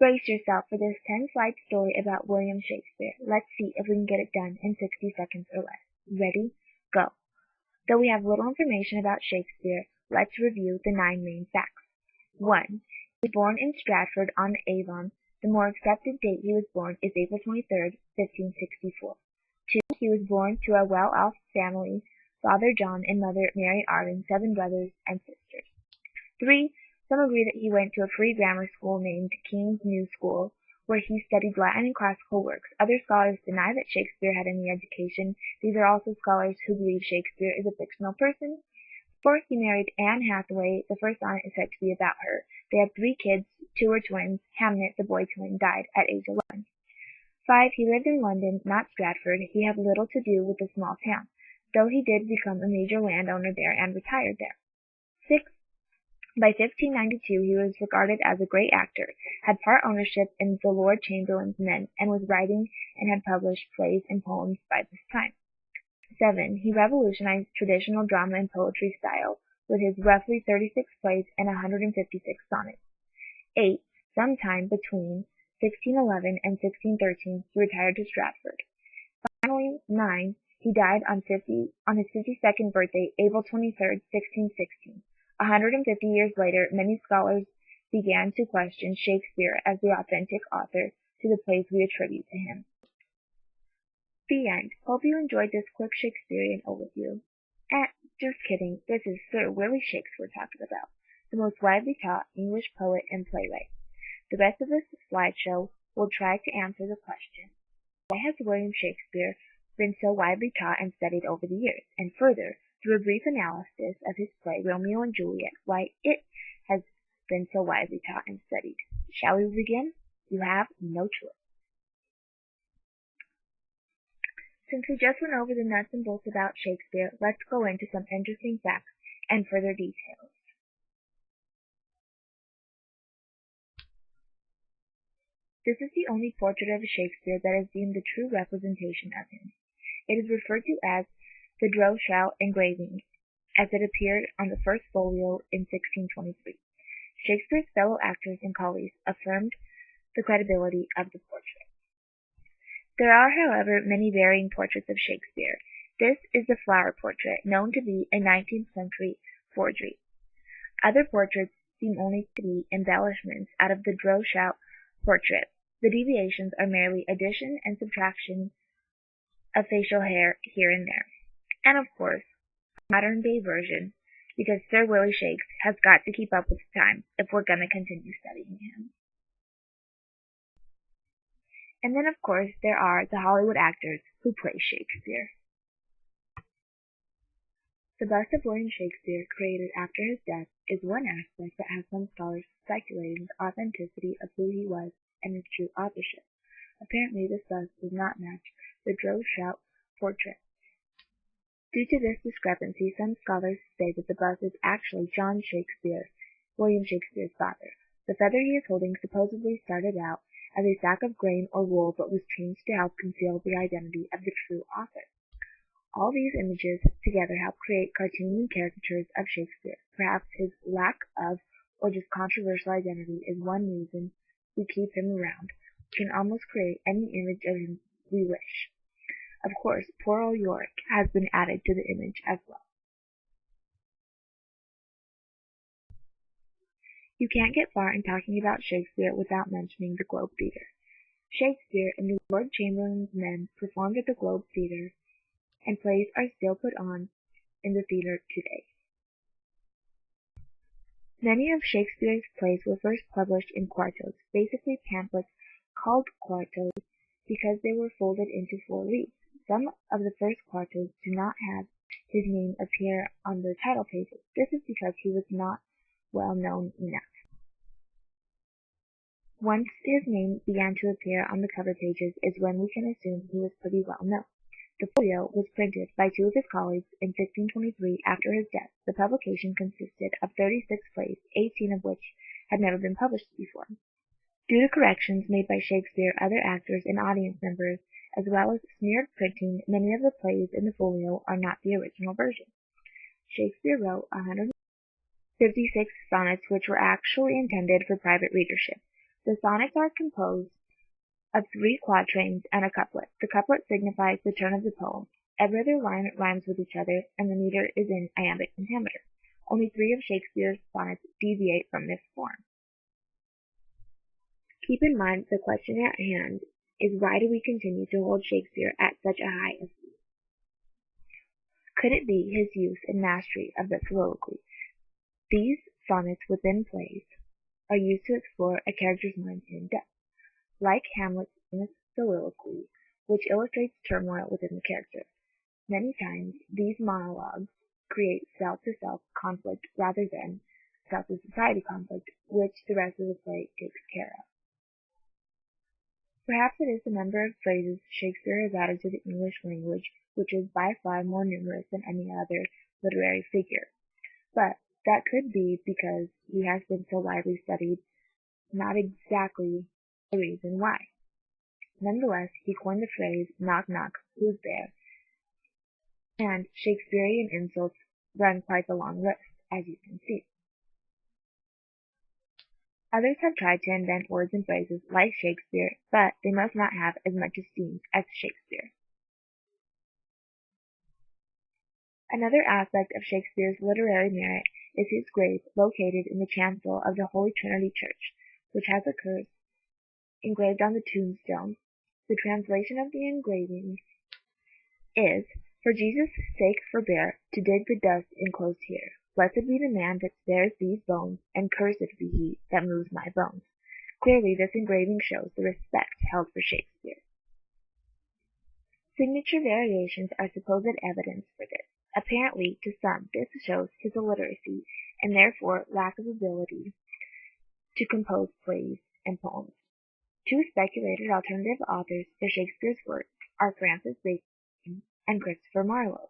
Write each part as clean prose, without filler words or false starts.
Brace yourself for this 10-slide story about William Shakespeare. Let's see if we can get it done in 60 seconds or less. Ready? Go. Though we have little information about Shakespeare, let's review the 9 main facts. 1. He was born in Stratford-on-Avon. The more accepted date he was born is April 23, 1564. 2. He was born to a well-off family, Father John and Mother Mary Arden, 7 brothers and sisters. 3. Some agree that he went to a free grammar school named King's New School, where he studied Latin and classical works. Other scholars deny that Shakespeare had any education. These are also scholars who believe Shakespeare is a fictional person. 4. He married Anne Hathaway. The first sonnet is said to be about her. They had 3 kids. 2 were twins. Hamnet, the boy twin, died at age 11. 5. He lived in London, not Stratford. He had little to do with the small town, though he did become a major landowner there and retired there. 6. By 1592 he was regarded as a great actor, had part ownership in the Lord Chamberlain's men, and was writing and had published plays and poems by this time. 7. He revolutionized traditional drama and poetry style with his roughly 36 plays and 156 sonnets. 8. Sometime between 1611 and 1613 he retired to Stratford. Finally, 9. He died on his 52nd birthday, April 23, 1616. 150 years later, many scholars began to question Shakespeare as the authentic author to the plays we attribute to him. The end. Hope you enjoyed this quick Shakespearean overview. Just kidding, this is Sir Willie Shakespeare we're talking about, the most widely taught English poet and playwright. The rest of this slideshow will try to answer the question, why has William Shakespeare been so widely taught and studied over the years? And further, through a brief analysis of his play Romeo and Juliet, why it has been so widely taught and studied. Shall we begin? You have no choice. Since we just went over the nuts and bolts about Shakespeare, let's go into some interesting facts and further details. This is the only portrait of Shakespeare that is deemed a true representation of him. It is referred to as the Droeshout engraving, as it appeared on the first folio in 1623. Shakespeare's fellow actors and colleagues affirmed the credibility of the portrait. There are, however, many varying portraits of Shakespeare. This is the flower portrait, known to be a 19th century forgery. Other portraits seem only to be embellishments out of the Droeshout portrait. The deviations are merely addition and subtraction of facial hair here and there. And of course, a modern-day version, because Sir Willie Shakes has got to keep up with the times if we're going to continue studying him. And then, of course, there are the Hollywood actors who play Shakespeare. The bust of William Shakespeare, created after his death, is one aspect that has some scholars speculating the authenticity of who he was and his true authorship. Apparently, this bust does not match the Droeshout portrait. Due to this discrepancy, some scholars say that the bust is actually John Shakespeare, William Shakespeare's father. The feather he is holding supposedly started out as a sack of grain or wool, but was changed to help conceal the identity of the true author. All these images together help create cartoon caricatures of Shakespeare. Perhaps his lack of, or just controversial identity is one reason we keep him around. We can almost create any image of him we wish. Of course, poor old Yorick has been added to the image as well. You can't get far in talking about Shakespeare without mentioning the Globe Theatre. Shakespeare and the Lord Chamberlain's men performed at the Globe Theatre, and plays are still put on in the theatre today. Many of Shakespeare's plays were first published in quartos, basically pamphlets called quartos because they were folded into 4 leaves. Some of the first quartos do not have his name appear on the title pages. This is because he was not well known enough. Once his name began to appear on the cover pages is when we can assume he was pretty well known. The folio was printed by 2 of his colleagues in 1623 after his death. The publication consisted of 36 plays, 18 of which had never been published before. Due to corrections made by Shakespeare, other actors, and audience members, as well as smeared printing, many of the plays in the folio are not the original version. Shakespeare wrote 156 sonnets which were actually intended for private readership. The sonnets are composed of 3 quatrains and a couplet. The couplet signifies the turn of the poem. Every other line rhymes with each other, and the meter is in iambic pentameter. Only 3 of Shakespeare's sonnets deviate from this form. Keep in mind the question at hand is, why do we continue to hold Shakespeare at such a high esteem? Could it be his use and mastery of the soliloquy? These sonnets within plays are used to explore a character's mind in depth, like Hamlet's famous soliloquy, which illustrates turmoil within the character. Many times, these monologues create self-to-self conflict rather than self-to-society conflict, which the rest of the play takes care of. Perhaps it is the number of phrases Shakespeare has added to the English language, which is by far more numerous than any other literary figure. But that could be because he has been so widely studied, not exactly the reason why. Nonetheless, he coined the phrase, "knock knock, who's there?" and Shakespearean insults run quite the long list, as you can see. Others have tried to invent words and phrases like Shakespeare, but they must not have as much esteem as Shakespeare. Another aspect of Shakespeare's literary merit is his grave located in the chancel of the Holy Trinity Church, which has a curse engraved on the tombstone. The translation of the engraving is, "For Jesus' sake forbear to dig the dust enclosed here. Blessed be the man that spares these bones, and cursed be he that moves my bones." Clearly, this engraving shows the respect held for Shakespeare. Signature variations are supposed evidence for this. Apparently, to some, this shows his illiteracy, and therefore lack of ability to compose plays and poems. 2 speculated alternative authors for Shakespeare's work are Francis Bacon and Christopher Marlowe.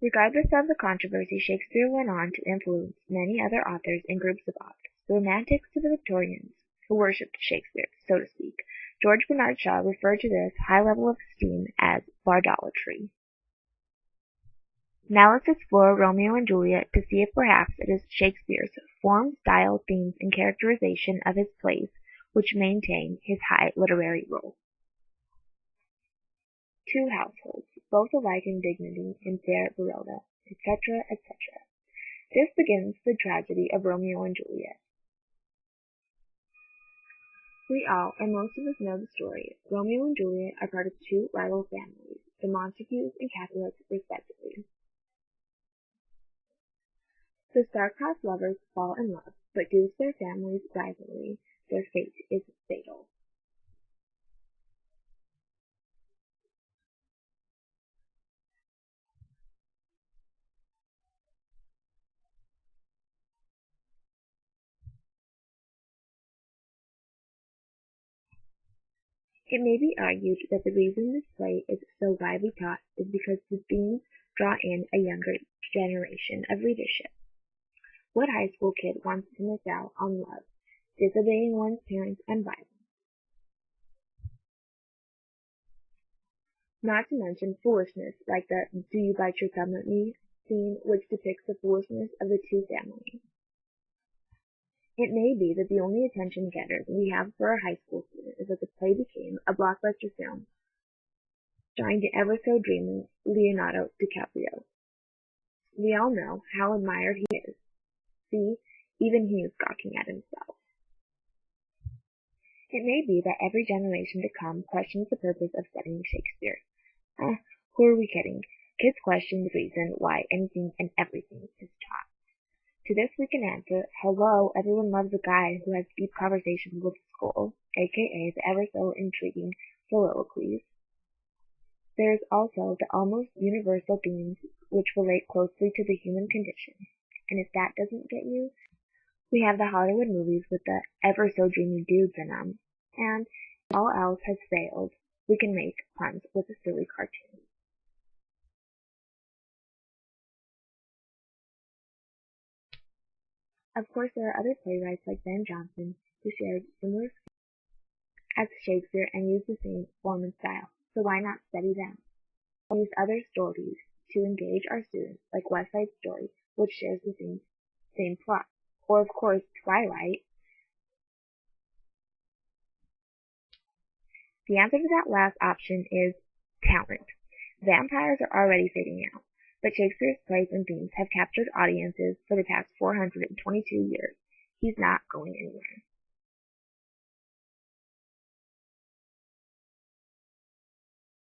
Regardless of the controversy, Shakespeare went on to influence many other authors and groups of authors. The Romantics to the Victorians, who worshipped Shakespeare, so to speak. George Bernard Shaw referred to this high level of esteem as bardolatry. Now let's explore Romeo and Juliet to see if perhaps it is Shakespeare's form, style, themes, and characterization of his plays which maintain his high literary role. 2 households, both alike in dignity in fair Verona, etc., etc. This begins the tragedy of Romeo and Juliet. We all, and most of us, know the story. Romeo and Juliet are part of 2 rival families, the Montagues and Capulets, respectively. The star-crossed lovers fall in love, but due to their families' rivalry, their fate is fatal. It may be argued that the reason this play is so widely taught is because the themes draw in a younger generation of readership. What high school kid wants to miss out on love, disobeying one's parents, and violence? Not to mention foolishness like the "Do you bite your thumb at me" scene, which depicts the foolishness of the 2 families. It may be that the only attention getter we have for a high school student is that the play became a blockbuster film starring the ever-so-dreaming Leonardo DiCaprio. We all know how admired he is. See, even he is gawking at himself. It may be that every generation to come questions the purpose of studying Shakespeare. Who are we kidding? Kids question the reason why anything and everything is taught. To this we can answer, hello, everyone loves a guy who has deep conversations with school, aka the ever-so-intriguing soliloquies. There is also the almost universal themes which relate closely to the human condition. And if that doesn't get you, we have the Hollywood movies with the ever-so-dreamy dudes in them. And if all else has failed, we can make puns with a silly cartoon. Of course, there are other playwrights like Ben Jonson who shared similar as Shakespeare and used the same form and style, so why not study them? We'll use other stories to engage our students, like West Side Story, which shares the same plot. Or, of course, Twilight. The answer to that last option is talent. Vampires are already fading out, but Shakespeare's plays and themes have captured audiences for the past 422 years. He's not going anywhere.